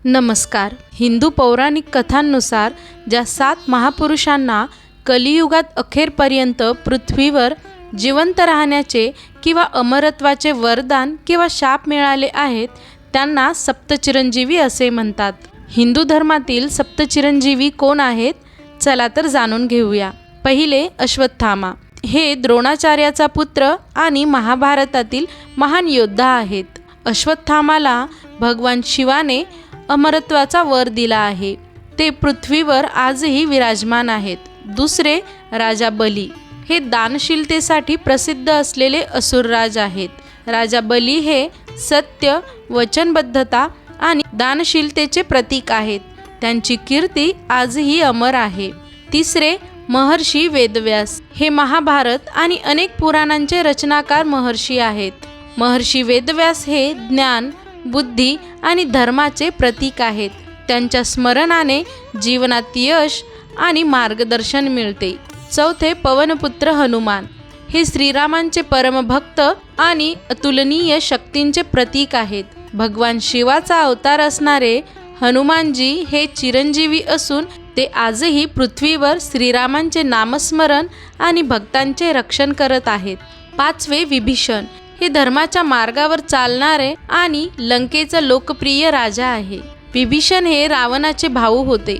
नमस्कार. हिंदू पौराणिक कथांनुसार ज्या 7 महापुरुषांना कलियुगात अखेरपर्यंत पृथ्वीवर जिवंत राहण्याचे किंवा अमरत्वाचे वरदान किंवा शाप मिळाले आहेत, त्यांना सप्तचिरंजीवी असे म्हणतात. हिंदू धर्मातील सप्तचिरंजीवी कोण आहेत? चला तर जाणून घेऊया. पहिले अश्वत्थामा. हे द्रोणाचार्याचा पुत्र आणि महाभारतातील महान योद्धा आहेत. अश्वत्थामाला भगवान शिवाने अमरत्वाचा वर दिला आहे. ते पृथ्वीवर आजही विराजमान आहेत. दुसरे राजा बली. हे दानशीलतेसाठी प्रसिद्ध असलेले असुरराज आहेत. राजा बली हे सत्य, वचनबद्धता आणि दानशीलतेचे प्रतीक आहेत. त्यांची कीर्ती आजही अमर आहे. तिसरे महर्षी वेदव्यास. हे महाभारत आणि अनेक पुराणांचे रचनाकार महर्षी आहेत. महर्षी वेदव्यास हे ज्ञान, बुद्धी आणि धर्माचे प्रतीक आहेत. त्यांच्या स्मरणाने जीवनात यश आणि मार्गदर्शन मिळते. चौथे पवनपुत्र हनुमान. हे श्रीरामांचे परमभक्त आणि अतुलनीय शक्तींचे प्रतीक आहेत. भगवान शिवाचा अवतार असणारे हनुमानजी हे चिरंजीवी असून ते आजही पृथ्वीवर श्रीरामांचे नामस्मरण आणि भक्तांचे रक्षण करत आहेत. पाचवे विभीषण. हे धर्माच्या मार्गावर चालणारे आणि लंकेचा लोकप्रिय राजा आहे. विभीषण हे रावणाचे भाऊ होते,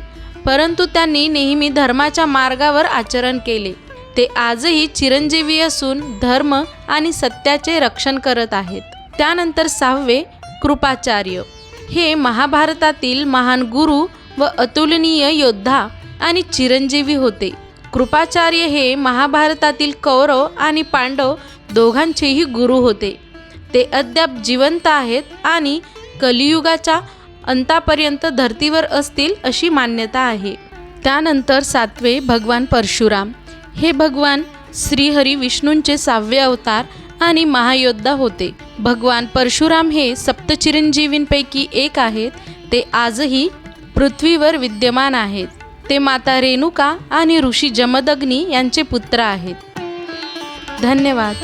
परंतु त्यांनी नेहमी धर्माच्या मार्गावर आचरण केले. ते आजही चिरंजीवी असून धर्म आणि सत्याचे रक्षण करत आहेत. त्यानंतर सहावे कृपाचार्य. हे महाभारतातील महान गुरु व अतुलनीय योद्धा आणि चिरंजीवी होते. कृपाचार्य हे महाभारतातील कौरव आणि पांडव दोघांचेही गुरु होते. ते अद्याप जिवंत आहेत आणि कलियुगाच्या अंतापर्यंत धर्तीवर असतील अशी मान्यता आहे. त्यानंतर सातवे भगवान परशुराम. हे भगवान श्रीहरी विष्णूंचे 6वे अवतार आणि महायोद्धा होते. भगवान परशुराम हे सप्तचिरंजीवींपैकी एक आहेत. ते आजही पृथ्वीवर विद्यमान आहेत. ते माता रेणुका आणि ऋषी जमदग्नी यांचे पुत्र आहेत. धन्यवाद.